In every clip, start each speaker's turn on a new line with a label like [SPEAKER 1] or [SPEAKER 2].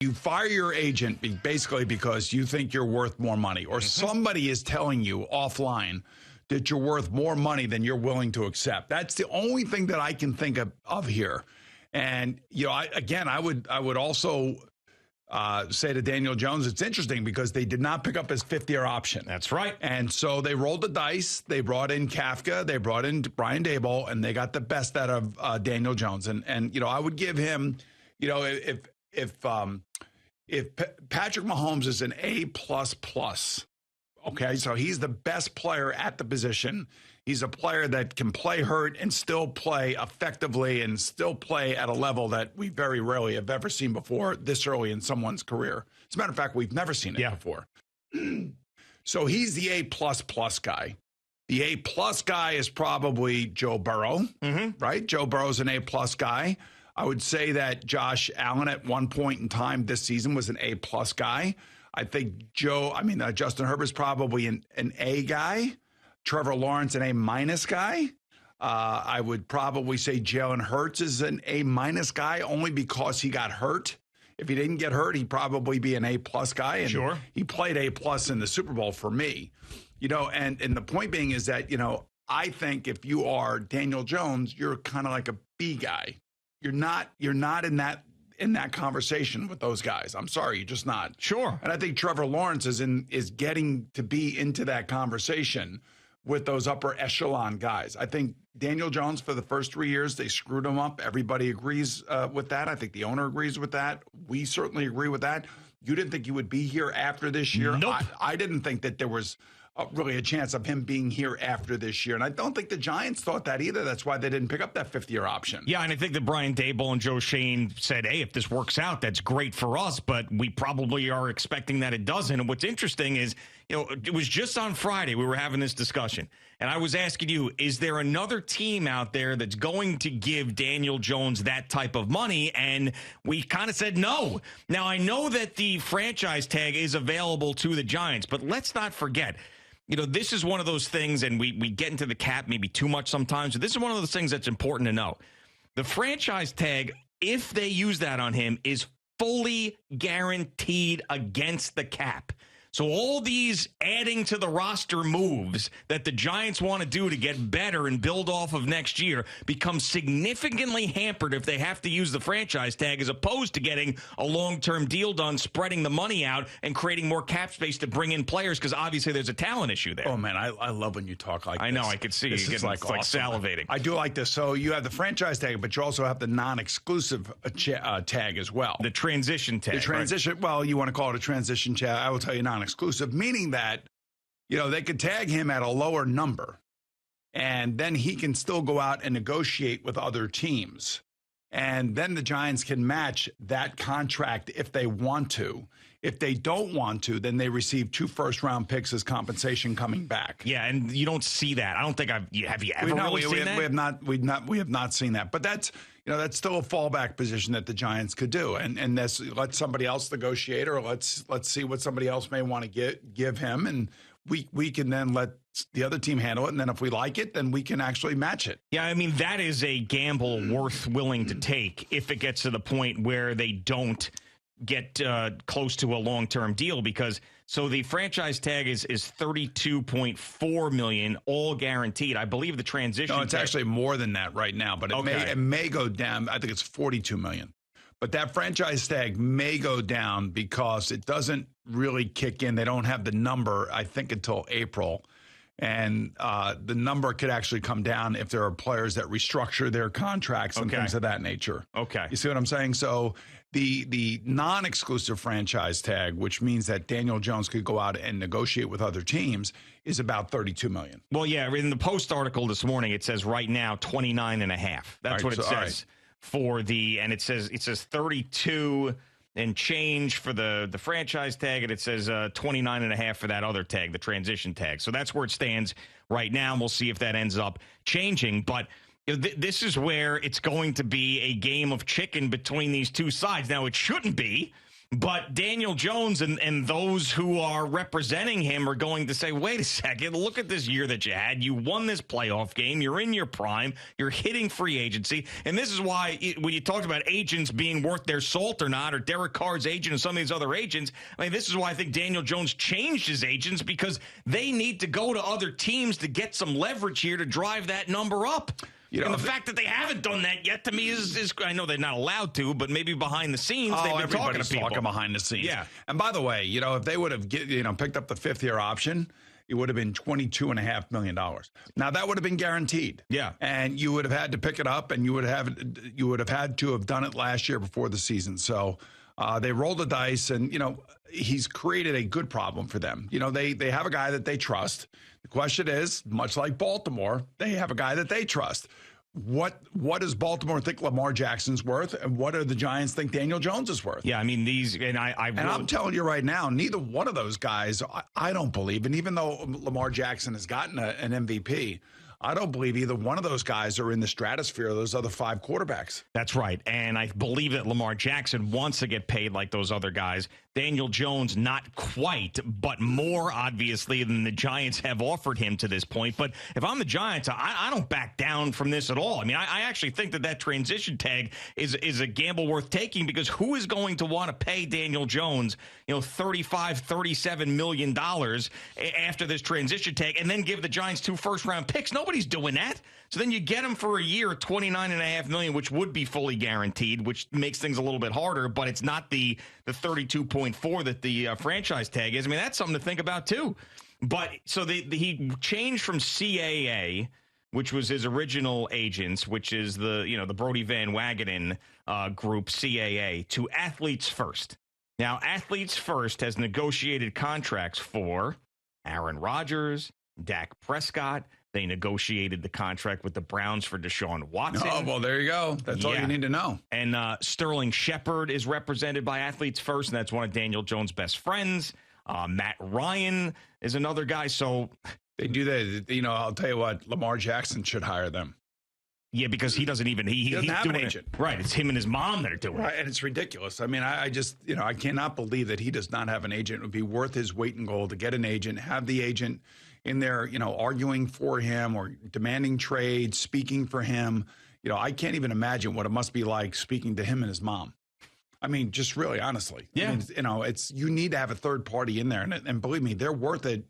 [SPEAKER 1] You fire your agent basically because you think you're worth more money, or somebody is telling you offline that you're worth more money than you're willing to accept. That's the only thing that I can think of here. And, I would also say to Daniel Jones, it's interesting because they did not pick up his fifth-year option.
[SPEAKER 2] That's right.
[SPEAKER 1] And so they rolled the dice. They brought in Kafka. They brought in Brian Daboll, and they got the best out of Daniel Jones. And I would give him, if Patrick Mahomes is an A++, okay, so he's the best player at the position. He's a player that can play hurt and still play effectively and still play at a level that we very rarely have ever seen before this early in someone's career. As a matter of fact, we've never seen it before. So he's the A++ guy. The A+ guy is probably Joe Burrow, right? Joe Burrow's an A+ guy. I would say that Josh Allen at one point in time this season was an A+ guy. I think Justin Herbert's probably an A guy. Trevor Lawrence, an A- guy. I would probably say Jalen Hurts is an A- guy only because he got hurt. If he didn't get hurt, he'd probably be an A+ guy. And
[SPEAKER 2] sure.
[SPEAKER 1] He played A+ in the Super Bowl for me. And the point being is that, I think if you are Daniel Jones, you're kind of like a B guy. You're not in that conversation with those guys. I'm sorry, you're just not.
[SPEAKER 2] Sure.
[SPEAKER 1] And I think Trevor Lawrence is getting to be into that conversation with those upper echelon guys. I think Daniel Jones, for the first 3 years, they screwed him up. Everybody agrees with that. I think the owner agrees with that. We certainly agree with that. You didn't think you would be here after this year?
[SPEAKER 2] Nope.
[SPEAKER 1] I didn't think that there was really a chance of him being here after this year. And I don't think the Giants thought that either. That's why they didn't pick up that fifth-year option.
[SPEAKER 2] Yeah, and I think that Brian Daboll and Joe Schoen said, hey, if this works out, that's great for us, but we probably are expecting that it doesn't. And what's interesting is, it was just on Friday we were having this discussion, and I was asking you, is there another team out there that's going to give Daniel Jones that type of money? And we kind of said no. Now, I know that the franchise tag is available to the Giants, but let's not forget, this is one of those things, and we get into the cap maybe too much sometimes, but this is one of those things that's important to know. The franchise tag, if they use that on him, is fully guaranteed against the cap. So all these adding to the roster moves that the Giants want to do to get better and build off of next year become significantly hampered if they have to use the franchise tag, as opposed to getting a long-term deal done, spreading the money out, and creating more cap space to bring in players, because obviously there's a talent issue there.
[SPEAKER 1] Oh, man, I love when you talk like this.
[SPEAKER 2] I know, I could see you getting like salivating.
[SPEAKER 1] I do like this. So you have the franchise tag, but you also have the non-exclusive tag as well.
[SPEAKER 2] The transition tag.
[SPEAKER 1] The transition, right? Well, you want to call it a transition tag. I will tell you non-exclusive, meaning that, they could tag him at a lower number, and then he can still go out and negotiate with other teams. And then the Giants can match that contract if they want to. If they don't want to, then they receive 2 first-round picks as compensation coming back.
[SPEAKER 2] Yeah, and you don't see that. I don't think have you ever really seen that?
[SPEAKER 1] We have not seen that. But that's still a fallback position that the Giants could do. And that's, let somebody else negotiate, or let's see what somebody else may want to give him, and we can then let the other team handle it, and then if we like it, then we can actually match it.
[SPEAKER 2] Yeah, I mean, that is a gamble worth willing to take if it gets to the point where they don't get close to a long-term deal, because so the franchise tag is $32.4 million, all guaranteed. I believe the transition.
[SPEAKER 1] No, it's actually more than that right now, but it may go down. I think it's $42 million. But that franchise tag may go down because it doesn't really kick in. They don't have the number, I think, until April. And the number could actually come down if there are players that restructure their contracts and things of that nature.
[SPEAKER 2] Okay.
[SPEAKER 1] You see what I'm saying? So the non-exclusive franchise tag, which means that Daniel Jones could go out and negotiate with other teams, is about $32 million.
[SPEAKER 2] Well, yeah, in the Post article this morning, it says right now 29.5. That's what it says for and it says 32 and change for the franchise tag, and it says 29.5 for that other tag, the transition tag. So that's where it stands right now, and we'll see if that ends up changing. But this is where it's going to be a game of chicken between these two sides. Now, it shouldn't be, But Daniel Jones and those who are representing him are going to say, wait a second, look at this year that you had. You won this playoff game. You're in your prime. You're hitting free agency. And this is why when you talked about agents being worth their salt or not, or Derek Carr's agent and some of these other agents, I mean, this is why I think Daniel Jones changed his agents, because they need to go to other teams to get some leverage here to drive that number up. And the fact that they haven't done that yet, to me, is I know they're not allowed to, but maybe behind the scenes, they've been talking to people.
[SPEAKER 1] Talking behind the scenes.
[SPEAKER 2] Yeah.
[SPEAKER 1] And by the way, if they would have picked up the fifth-year option, it would have been $22.5 million. Now, that would have been guaranteed.
[SPEAKER 2] Yeah.
[SPEAKER 1] And you would have had to pick it up, and you would have had to have done it last year before the season. So they rolled the dice, and, he's created a good problem for them. They have a guy that they trust. The question is, much like Baltimore, they have a guy that they trust. What does Baltimore think Lamar Jackson's worth, and what do the Giants think Daniel Jones is worth?
[SPEAKER 2] Yeah, I mean,
[SPEAKER 1] I'm telling you right now, neither one of those guys, I don't believe, and even though Lamar Jackson has gotten an MVP, I don't believe either one of those guys are in the stratosphere of those other five quarterbacks.
[SPEAKER 2] That's right. And I believe that Lamar Jackson wants to get paid like those other guys. Daniel Jones, not quite, but more obviously than the Giants have offered him to this point. But if I'm the Giants, I don't back down from this at all. I mean, I actually think that transition tag is a gamble worth taking, because who is going to want to pay Daniel Jones, $35-37 million after this transition tag, and then give the Giants 2 first-round picks? Nobody's doing that. So then you get him for a year, $29.5 million, which would be fully guaranteed, which makes things a little bit harder, but it's not the 32.4 that the franchise tag is. I mean, that's something to think about too. But so he changed from CAA, which was his original agents, which is the Brody Van Wagenen group, CAA, to Athletes First. Now, Athletes First has negotiated contracts for Aaron Rodgers, Dak Prescott. They negotiated the contract with the Browns for Deshaun Watson.
[SPEAKER 1] Oh, well, there you go. That's all you need to know.
[SPEAKER 2] And Sterling Shepard is represented by Athletes First, and that's one of Daniel Jones' best friends. Matt Ryan is another guy. So
[SPEAKER 1] they do that. I'll tell you what, Lamar Jackson should hire them.
[SPEAKER 2] Yeah, because he doesn't even he's
[SPEAKER 1] have
[SPEAKER 2] doing
[SPEAKER 1] an agent.
[SPEAKER 2] Right, it's him and his mom that are doing it.
[SPEAKER 1] And it's ridiculous. I mean, I just I cannot believe that he does not have an agent. It would be worth his weight in gold to get an agent, have the agent in there, arguing for him or demanding trades, speaking for him. I can't even imagine what it must be like speaking to him and his mom. I mean, just really honestly.
[SPEAKER 2] Yeah.
[SPEAKER 1] I mean, you need to have a third party in there, and believe me, they're worth it,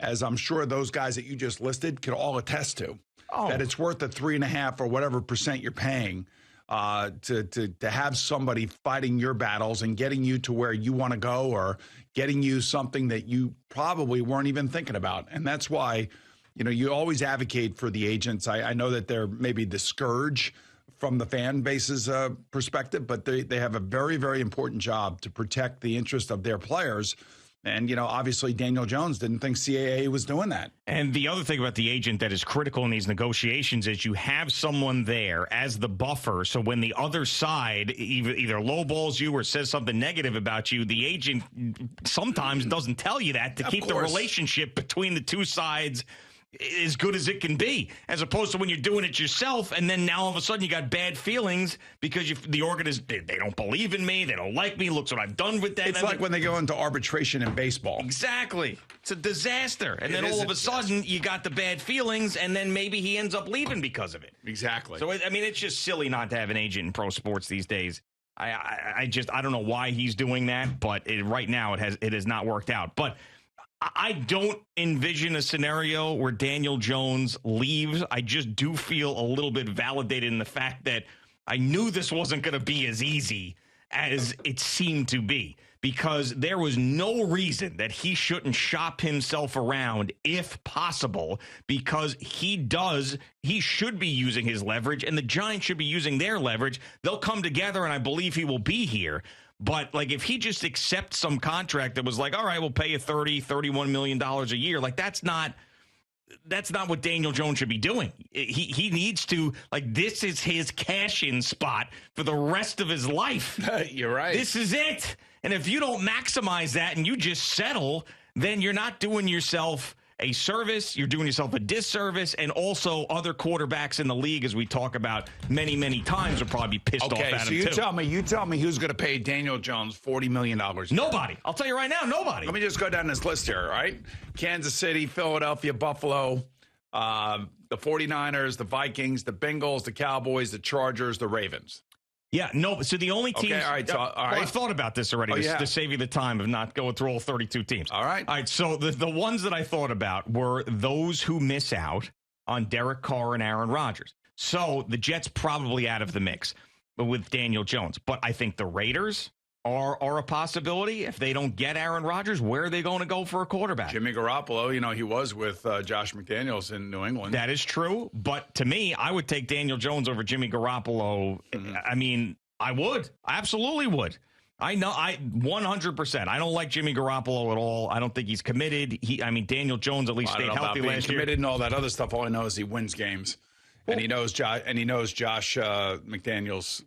[SPEAKER 1] as I'm sure those guys that you just listed could all attest to. That it's worth the 3.5% or whatever percent you're paying to have somebody fighting your battles and getting you to where you want to go, or getting you something that you probably weren't even thinking about. And that's why, you always advocate for the agents. I know that they're maybe the scourge from the fan base's perspective, but they have a very, very important job to protect the interest of their players. And, obviously Daniel Jones didn't think CAA was doing that.
[SPEAKER 2] And the other thing about the agent that is critical in these negotiations is you have someone there as the buffer. So when the other side either lowballs you or says something negative about you, the agent sometimes doesn't tell you that to keep the relationship between the two sides as good as it can be, as opposed to when you're doing it yourself, and then now all of a sudden you got bad feelings because the organization, they don't believe in me, they don't like me, looks what I've done with that.
[SPEAKER 1] It's like when they go into arbitration in baseball.
[SPEAKER 2] Exactly. It's a disaster. And then all of a sudden you got the bad feelings, and then maybe he ends up leaving because of it.
[SPEAKER 1] Exactly.
[SPEAKER 2] So, I mean, it's just silly not to have an agent in pro sports these days. I don't know why he's doing that, but right now it has not worked out. But I don't envision a scenario where Daniel Jones leaves. I just do feel a little bit validated in the fact that I knew this wasn't going to be as easy as it seemed to be, because there was no reason that he shouldn't shop himself around if possible, because he should be using his leverage, and the Giants should be using their leverage. They'll come together, and I believe he will be here. But, like, if he just accepts some contract that was like, all right, we'll pay you $31 million a year, like, that's not what Daniel Jones should be doing. He needs to, like, this is his cash-in spot for the rest of his life.
[SPEAKER 1] You're right.
[SPEAKER 2] This is it. And if you don't maximize that and you just settle, then you're not doing yourself a service, you're doing yourself a disservice, and also other quarterbacks in the league, as we talk about many, many times, will probably be pissed off at him,
[SPEAKER 1] too. You tell me who's going to pay Daniel Jones $40 million.
[SPEAKER 2] Nobody. I'll tell you right now, nobody.
[SPEAKER 1] Let me just go down this list here, all right? Kansas City, Philadelphia, Buffalo, the 49ers, the Vikings, the Bengals, the Cowboys, the Chargers, the Ravens.
[SPEAKER 2] Yeah, no. So the only teams.
[SPEAKER 1] Okay, all right. So, all right.
[SPEAKER 2] Well, I've thought about this already to save you the time of not going through all 32 teams.
[SPEAKER 1] All right.
[SPEAKER 2] All right. So the ones that I thought about were those who miss out on Derek Carr and Aaron Rodgers. So the Jets probably out of the mix with Daniel Jones. But I think the Raiders are a possibility. If they don't get Aaron Rodgers, where are they going to go for a quarterback?
[SPEAKER 1] Jimmy Garoppolo, he was with Josh McDaniels in New England.
[SPEAKER 2] That is true. But to me, I would take Daniel Jones over Jimmy Garoppolo. Mm-hmm. I mean, I would. I absolutely would. I know. 100%. I don't like Jimmy Garoppolo at all. I don't think he's committed. Daniel Jones at least stayed healthy last year.
[SPEAKER 1] Committed and all that other stuff. All I know is he wins games, and he knows Josh McDaniels.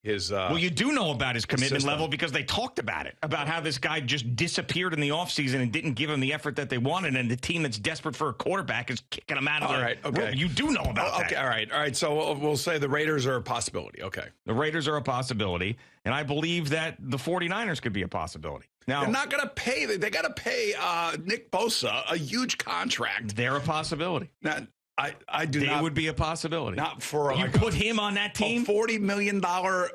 [SPEAKER 1] Well,
[SPEAKER 2] you do know about his commitment level because they talked about it, about how this guy just disappeared in the offseason and didn't give him the effort that they wanted, and the team that's desperate for a quarterback is kicking him out of there.
[SPEAKER 1] Okay.
[SPEAKER 2] You do know about that.
[SPEAKER 1] Okay, all right. So we'll say the Raiders are a possibility. Okay.
[SPEAKER 2] The Raiders are a possibility, and I believe that the 49ers could be a possibility. Now,
[SPEAKER 1] they're not going to pay. They got to pay Nick Bosa a huge contract.
[SPEAKER 2] They're a possibility.
[SPEAKER 1] Now, I do not.
[SPEAKER 2] They would be a possibility.
[SPEAKER 1] Not for
[SPEAKER 2] you put him on that team.
[SPEAKER 1] $40 million.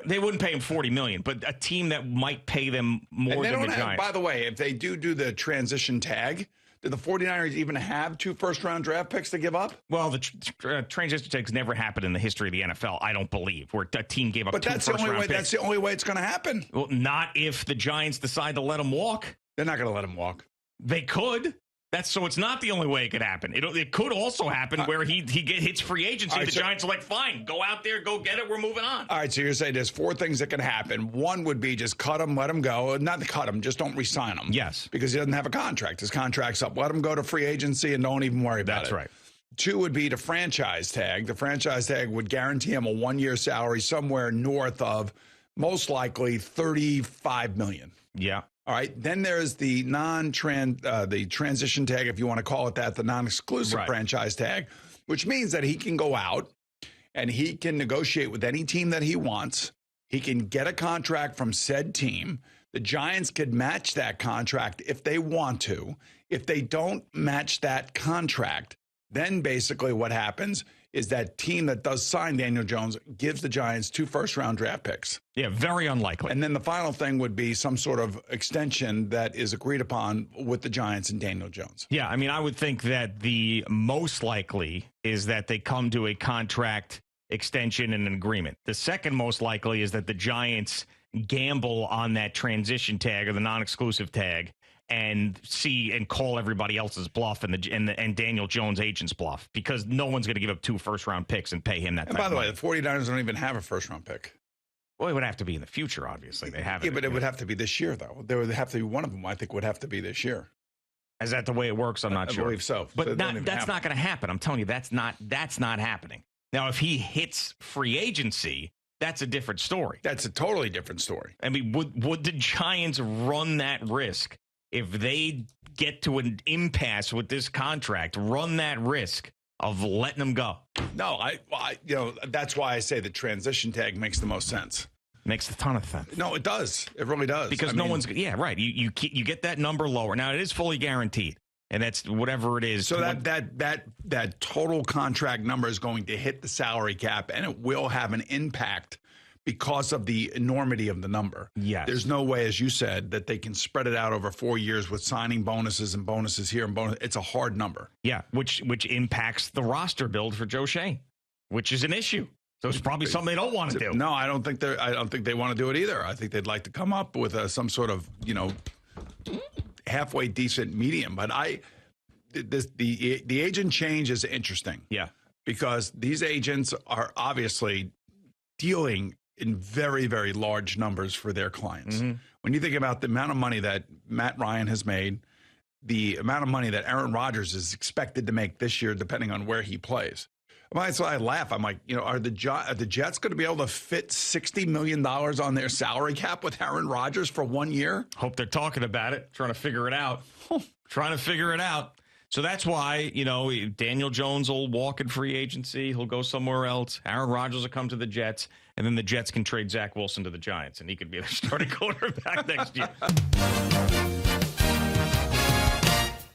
[SPEAKER 2] They wouldn't pay him $40 million, but a team that might pay them more than the Giants.
[SPEAKER 1] By the way, if they do the transition tag, do the 49ers even have 2 first-round draft picks to give up?
[SPEAKER 2] Well, the transition tags never happened in the history of the NFL, I don't believe, where a team gave up 2 first-round picks.
[SPEAKER 1] That's the only way it's going to happen.
[SPEAKER 2] Well, not if the Giants decide to let him walk.
[SPEAKER 1] They're not going to let him walk.
[SPEAKER 2] They could. So it's not the only way it could happen. It could also happen where he hits free agency. The Giants are like, fine, go out there, go get it. We're moving on. All
[SPEAKER 1] right, so you're saying there's 4 things that can happen. One would be just cut him, let him go. Not cut him, just don't re-sign him.
[SPEAKER 2] Yes.
[SPEAKER 1] Because he doesn't have a contract. His contract's up. Let him go to free agency and don't even worry about it.
[SPEAKER 2] That's right.
[SPEAKER 1] 2 would be the franchise tag. The franchise tag would guarantee him a 1-year salary somewhere north of most likely $35 million.
[SPEAKER 2] Yeah.
[SPEAKER 1] All right. Then there's the the transition tag, if you want to call it that, the non-exclusive franchise tag, which means that he can go out and he can negotiate with any team that he wants. He can get a contract from said team. The Giants could match that contract if they want to. If they don't match that contract, then basically what happens is that team that does sign Daniel Jones gives the Giants 2 first-round draft picks.
[SPEAKER 2] Yeah, very unlikely.
[SPEAKER 1] And then the final thing would be some sort of extension that is agreed upon with the Giants and Daniel Jones.
[SPEAKER 2] Yeah, I would think that the most likely is that they come to a contract extension and an agreement. The second most likely is that the Giants gamble on that transition tag or the non-exclusive tag and call everybody else's bluff and Daniel Jones' agent's bluff, because no one's going to give up 2 first-round picks and pay him that.
[SPEAKER 1] And by the way, the 49ers don't even have a first-round pick.
[SPEAKER 2] Well, it would have to be in the future, obviously. They have it.
[SPEAKER 1] Yeah, but it would have to be this year, though. There would have to be one of them, I think, would have to be this year.
[SPEAKER 2] Is that the way it works? I'm not sure.
[SPEAKER 1] I believe so.
[SPEAKER 2] But that's not going to happen. I'm telling you, that's not happening. Now, if he hits free agency, that's a different story.
[SPEAKER 1] That's a totally different story.
[SPEAKER 2] I mean, would the Giants run that risk? If they get to an impasse with this contract, run that risk of letting them go?
[SPEAKER 1] No, that's why I say the transition tag makes the most sense.
[SPEAKER 2] Makes a ton of sense.
[SPEAKER 1] No, it does. It really does.
[SPEAKER 2] Because right. You get that number lower. Now, it is fully guaranteed, and that's whatever it is.
[SPEAKER 1] So that total contract number is going to hit the salary cap, and it will have an impact because of the enormity of the number.
[SPEAKER 2] Yes.
[SPEAKER 1] There's no way, as you said, that they can spread it out over 4 years with signing bonuses and bonuses here and bonus. It's a hard number.
[SPEAKER 2] Yeah, which impacts the roster build for Joe Shane, which is an issue. So it's probably something they don't want to do.
[SPEAKER 1] No, I don't think they want to do it either. I think they'd like to come up with some sort of, halfway decent medium. But the agent change is interesting.
[SPEAKER 2] Yeah.
[SPEAKER 1] Because these agents are obviously dealing in very, very large numbers for their clients. Mm-hmm. When you think about the amount of money that Matt Ryan has made, the amount of money that Aaron Rodgers is expected to make this year, depending on where he plays. So I laugh. I'm like, are the Jets going to be able to fit $60 million on their salary cap with Aaron Rodgers for 1 year?
[SPEAKER 2] Hope they're talking about it, trying to figure it out. So that's why, Daniel Jones will walk in free agency. He'll go somewhere else. Aaron Rodgers will come to the Jets, and then the Jets can trade Zach Wilson to the Giants, and he could be the starting quarterback next year.